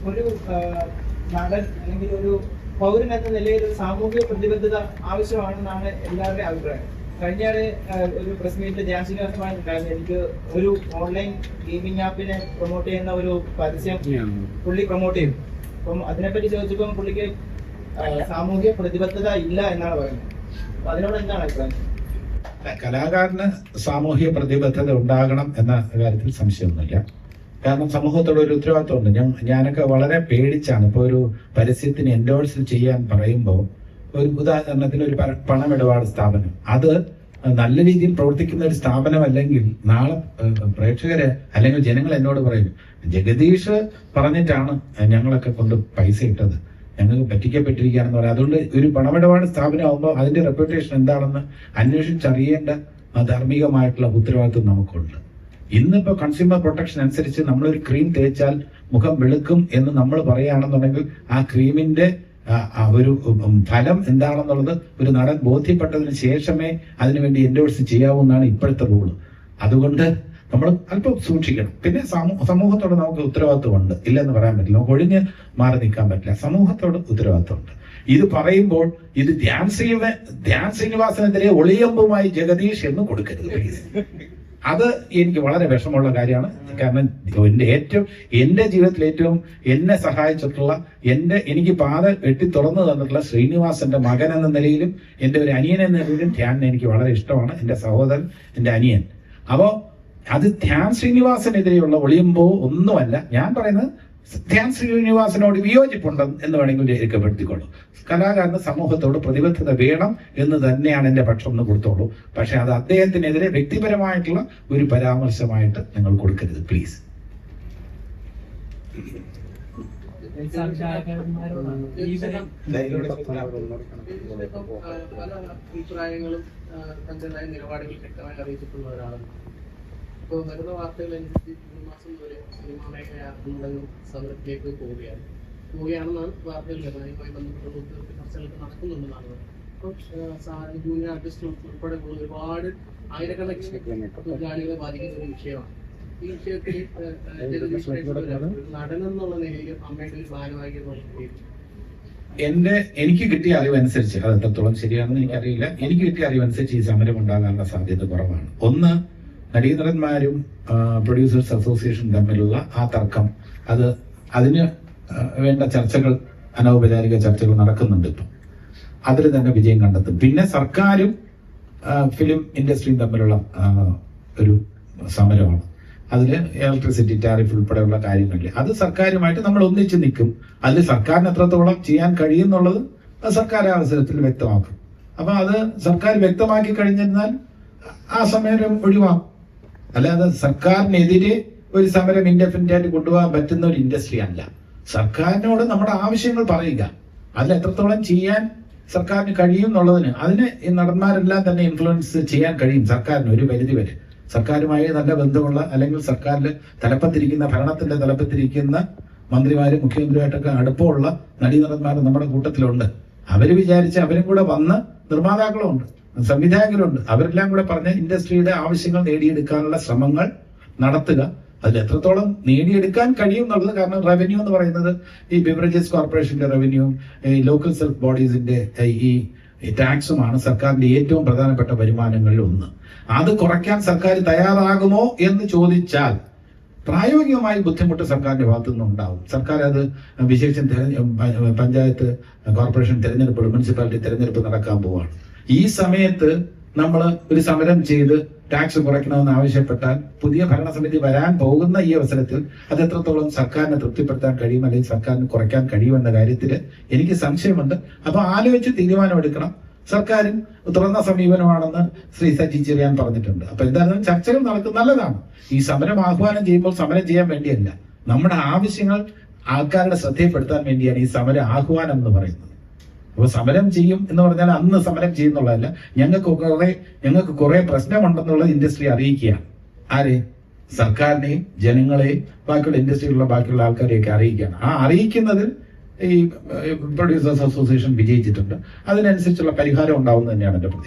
ഒരു നടൻ അല്ലെങ്കിൽ ഒരു പൗരൻ എന്ന നിലയിൽ ഒരു സാമൂഹിക പ്രതിബദ്ധത ആവശ്യമാണെന്നാണ് എല്ലാവരുടെയും അഭിപ്രായം. കഴിഞ്ഞാല് ഒരു പ്രസ് മീറ്റിൽ ജാൻസിനുണ്ടായിരുന്നു. എനിക്ക് ഒരു ഓൺലൈൻ ഗെയിമിംഗ് ആപ്പിനെ പ്രൊമോട്ട് ചെയ്യുന്ന ഒരു പരസ്യം പുള്ളി പ്രൊമോട്ട് ചെയ്യും. അപ്പം അതിനെപ്പറ്റി ചോദിച്ചപ്പോൾ പുള്ളിക്ക് സാമൂഹിക പ്രതിബദ്ധത ഇല്ല എന്നാണ് പറയുന്നത്. അപ്പൊ അതിനോട് എന്താണ് അഭിപ്രായം? കലാകാരന് സാമൂഹിക പ്രതിബദ്ധത ഉണ്ടാകണം എന്ന കാര്യത്തിൽ സംശയമൊന്നുമില്ല. കാരണം സമൂഹത്തോട് ഒരു ഉത്തരവാദിത്വമുണ്ട്. ഞാനൊക്കെ വളരെ പേടിച്ചാണ് ഇപ്പോൾ ഒരു പരസ്യത്തിന് എൻഡോഴ്സ് ചെയ്യാൻ പറയുമ്പോൾ, ഒരു ഉദാഹരണത്തിന് ഒരു പണമിടപാട് സ്ഥാപനം, അത് നല്ല രീതിയിൽ പ്രവർത്തിക്കുന്ന ഒരു സ്ഥാപനം അല്ലെങ്കിൽ നാളെ പ്രേക്ഷകര് അല്ലെങ്കിൽ ജനങ്ങൾ എന്നോട് പറയും, ജഗദീഷ് പറഞ്ഞിട്ടാണ് ഞങ്ങളൊക്കെ കൊണ്ട് പൈസ ഇട്ടത്, ഞങ്ങൾക്ക് പറ്റിക്കപ്പെട്ടിരിക്കുകയാണെന്ന് പറയാം. അതുകൊണ്ട് ഒരു പണമിടപാട് സ്ഥാപനമാകുമ്പോൾ അതിന്റെ റെപ്യൂട്ടേഷൻ എന്താണെന്ന് അന്വേഷിച്ചറിയേണ്ട ധാർമ്മികമായിട്ടുള്ള ഉത്തരവാദിത്വം നമുക്കുണ്ട്. ഇന്നിപ്പോ കൺസ്യൂമർ പ്രൊട്ടക്ഷൻ അനുസരിച്ച് നമ്മളൊരു ക്രീം തേച്ചാൽ മുഖം വെളുക്കും എന്ന് നമ്മൾ പറയുകയാണെന്നുണ്ടെങ്കിൽ ആ ക്രീമിന്റെ ഒരു ഫലം എന്താണെന്നുള്ളത് ഒരു നടൻ ബോധ്യപ്പെട്ടതിന് ശേഷമേ അതിനുവേണ്ടി എൻഡോഴ്സ് ചെയ്യാവൂ എന്നാണ് ഇപ്പോഴത്തെ റൂള്. അതുകൊണ്ട് നമ്മൾ അല്പം സൂക്ഷിക്കണം. പിന്നെ സമൂഹത്തോട് നമുക്ക് ഉത്തരവാദിത്വമുണ്ട്, ഇല്ലെന്ന് പറയാൻ പറ്റില്ല. നമുക്ക് ഒഴിഞ്ഞ് മാറി നിൽക്കാൻ പറ്റില്ല. സമൂഹത്തോട് ഉത്തരവാദിത്വമുണ്ട്. ഇത് പറയുമ്പോൾ ഇത് ധ്യാൻ ശ്രീനിവാസനെതിരെ ഒളിയമ്പുമായി ജഗദീഷ് എന്ന് കൊടുക്കരുത് പ്ലീസ്. അത് എനിക്ക് വളരെ വിഷമമുള്ള കാര്യമാണ്. കാരണം എന്റെ ജീവിതത്തിൽ ഏറ്റവും എന്നെ സഹായിച്ചിട്ടുള്ള എനിക്ക് പാത വെട്ടി തുറന്നു തന്നിട്ടുള്ള ശ്രീനിവാസന്റെ മകൻ എന്ന നിലയിലും എന്റെ ഒരു അനിയൻ എന്ന നിലയിലും ധ്യാൻ എനിക്ക് വളരെ ഇഷ്ടമാണ്. എന്റെ സഹോദരൻ, എന്റെ അനിയൻ. അപ്പോ അത് ധ്യാൻ ശ്രീനിവാസനെതിരെയുള്ള ഒളിയുമ്പോ ഒന്നുമല്ല. ഞാൻ പറയുന്നത് ധ്യാൻ ശ്രീനിവാസനോട് വിയോജിപ്പുണ്ട് എന്ന് വേണമെങ്കിൽ രേഖപ്പെടുത്തിക്കൊള്ളൂ. കലാകാരന് സമൂഹത്തോട് പ്രതിബദ്ധത വേണം എന്ന് തന്നെയാണ് എന്റെ പക്ഷം എന്ന് കൊടുത്തോളൂ. പക്ഷെ അത് അദ്ദേഹത്തിനെതിരെ വ്യക്തിപരമായിട്ടുള്ള ഒരു പരാമർശമായിട്ട് നിങ്ങൾ കൊടുക്കരുത് പ്ലീസ്. പല അഭിപ്രായങ്ങളും തന്റേതായ നിലപാടുകൾ വ്യക്തമായി അറിയിച്ചിട്ടുള്ള ഒരാളാണ്. ഇപ്പോൾ വരുന്ന വാർത്തകളനുസരിച്ച് ഈ മാസം വരെ സിനിമാ മേഖല സമരത്തിലേക്ക് പോവുകയാണെന്നാണ് വാർത്തകൾ ലഭ്യമായി ബന്ധപ്പെട്ട ചർച്ചകളൊക്കെ നടക്കുന്നുണ്ടെന്നാണ്. അപ്പോൾ ജൂനിയർ ആർട്ടിസ്റ്റ് ഉൾപ്പെടെ ഒരുപാട് ആയിരക്കണക്കിന് തൊഴിലാളികളെ ബാധിക്കുന്ന ഒരു വിഷയമാണ്. ഈ വിഷയത്തിൽ നടനെന്നുള്ള നിലയിൽ അമ്മയുടെ ഒരു ഭാരവാഹി എന്നുള്ള നിലയിൽ എനിക്ക് കിട്ടിയ അറിവനുസരിച്ച്, അത് എത്രത്തോളം ശരിയാണെന്ന് എനിക്കറിയില്ല, എനിക്ക് കിട്ടിയ അറിവനുസരിച്ച് ഈ സമരം ഉണ്ടാകാനുള്ള സാധ്യത കുറവാണ്. ഒന്ന്, നടീനടന്മാരും പ്രൊഡ്യൂസേഴ്സ് അസോസിയേഷൻ തമ്മിലുള്ള ആ തർക്കം, അതിന് വേണ്ട ചർച്ചകൾ, അനൗപചാരിക ചർച്ചകൾ നടക്കുന്നുണ്ട്. ഇപ്പം അതിൽ തന്നെ വിജയം കണ്ടെത്തും. പിന്നെ സർക്കാരും ഫിലിം ഇൻഡസ്ട്രിയും തമ്മിലുള്ള ഒരു സമരമാണ്. അതിൽ ഇലക്ട്രിസിറ്റി ടാരിഫ് ഉൾപ്പെടെയുള്ള കാര്യങ്ങളിൽ അത് സർക്കാരുമായിട്ട് നമ്മൾ ഒന്നിച്ച് നിൽക്കും. അതിൽ സർക്കാരിന് എത്രത്തോളം ചെയ്യാൻ കഴിയുന്നുള്ളത് സർക്കാർ ആ അവസരത്തിൽ വ്യക്തമാക്കും. അപ്പൊ അത് സർക്കാർ വ്യക്തമാക്കി കഴിഞ്ഞിരുന്നാൽ ആ സമരം ഒഴിവാക്കും. അല്ലാതെ സർക്കാരിനെതിരെ ഒരു സമരം ഇൻഡെഫിനിറ്റ് ആയിട്ട് കൊണ്ടുപോകാൻ പറ്റുന്ന ഒരു ഇൻഡസ്ട്രി അല്ല. സർക്കാരിനോട് നമ്മുടെ ആവശ്യങ്ങൾ പറയുക, അതിൽ എത്രത്തോളം ചെയ്യാൻ സർക്കാരിന് കഴിയും എന്നുള്ളതിന് അതിന് ഈ നടന്മാരെല്ലാം തന്നെ ഇൻഫ്ലുവൻസ് ചെയ്യാൻ കഴിയും സർക്കാരിന് ഒരു പരിധി വരെ. സർക്കാരുമായി നല്ല ബന്ധമുള്ള അല്ലെങ്കിൽ സർക്കാരിൽ ഭരണത്തിന്റെ തലപ്പത്തിരിക്കുന്ന മന്ത്രിമാരും മുഖ്യമന്ത്രിയുമായിട്ടൊക്കെ അടുപ്പമുള്ള നടീനടന്മാർ നമ്മുടെ കൂട്ടത്തിലുണ്ട്. അവര് വിചാരിച്ച് അവരും കൂടെ വന്ന്, നിർമ്മാതാക്കളുണ്ട്, സംവിധായകരുണ്ട്, അവരെല്ലാം കൂടെ പറഞ്ഞ് ഇൻഡസ്ട്രിയുടെ ആവശ്യങ്ങൾ നേടിയെടുക്കാനുള്ള ശ്രമങ്ങൾ നടത്തുക. അതിൽ എത്രത്തോളം നേടിയെടുക്കാൻ കഴിയും എന്നുള്ളത്, കാരണം റവന്യൂ എന്ന് പറയുന്നത് ഈ ബിവറേജസ് കോർപ്പറേഷന്റെ റവന്യൂവും ഈ ലോക്കൽ സെൽഫ് ബോഡീസിന്റെ ഈ ടാക്സുമാണ് സർക്കാരിന്റെ ഏറ്റവും പ്രധാനപ്പെട്ട വരുമാനങ്ങളിൽ ഒന്ന്. അത് കുറയ്ക്കാൻ സർക്കാർ തയ്യാറാകുമോ എന്ന് ചോദിച്ചാൽ പ്രായോഗികമായി ബുദ്ധിമുട്ട് സർക്കാരിന്റെ ഭാഗത്തു നിന്നുണ്ടാവും. സർക്കാർ അത് വിശേഷം പഞ്ചായത്ത് കോർപ്പറേഷൻ തെരഞ്ഞെടുപ്പ്, മുനിസിപ്പാലിറ്റി തെരഞ്ഞെടുപ്പ് നടക്കാൻ പോവാണ്. ഈ സമയത്ത് നമ്മൾ ഒരു സമരം ചെയ്ത് ടാക്സ് കുറയ്ക്കണമെന്ന് ആവശ്യപ്പെട്ടാൽ പുതിയ ഭരണസമിതി വരാൻ പോകുന്ന ഈ അവസരത്തിൽ അത് എത്രത്തോളം സർക്കാരിനെ തൃപ്തിപ്പെടുത്താൻ കഴിയും അല്ലെങ്കിൽ സർക്കാരിന് കുറയ്ക്കാൻ കഴിയുമെന്ന കാര്യത്തിൽ എനിക്ക് സംശയമുണ്ട്. അപ്പൊ ആലോചിച്ച് തീരുമാനമെടുക്കണം. സർക്കാരും തുറന്ന സമീപനമാണെന്ന് ശ്രീ സജി ചെറിയാൻ പറഞ്ഞിട്ടുണ്ട്. അപ്പൊ എന്തായാലും ചർച്ചകൾ നടക്കുന്നത് നല്ലതാണ്. ഈ സമരം ആഹ്വാനം ചെയ്യുമ്പോൾ സമരം ചെയ്യാൻ വേണ്ടിയല്ല, നമ്മുടെ ആവശ്യങ്ങൾ ആൾക്കാരുടെ ശ്രദ്ധയിൽപ്പെടുത്താൻ വേണ്ടിയാണ് ഈ സമര ആഹ്വാനം എന്ന് പറയുന്നത്. അപ്പൊ സമരം ചെയ്യും എന്ന് പറഞ്ഞാൽ അന്ന് സമരം ചെയ്യുന്നുള്ളതല്ല, ഞങ്ങൾക്ക് കുറെ പ്രശ്നമുണ്ടെന്നുള്ളത് ഇൻഡസ്ട്രി അറിയിക്കുകയാണ്. ആരെ? സർക്കാരിനെയും ജനങ്ങളെയും ബാക്കിയുള്ള ഇൻഡസ്ട്രിയിലുള്ള ബാക്കിയുള്ള ആൾക്കാരെയൊക്കെ അറിയിക്കുകയാണ്. ആ അറിയിക്കുന്നതിൽ ഈ പ്രൊഡ്യൂസേഴ്സ് അസോസിയേഷൻ വിജയിച്ചിട്ടുണ്ട്. അതിനനുസരിച്ചുള്ള പരിഹാരം ഉണ്ടാവും തന്നെയാണ് എന്റെ പ്രതീക്ഷ.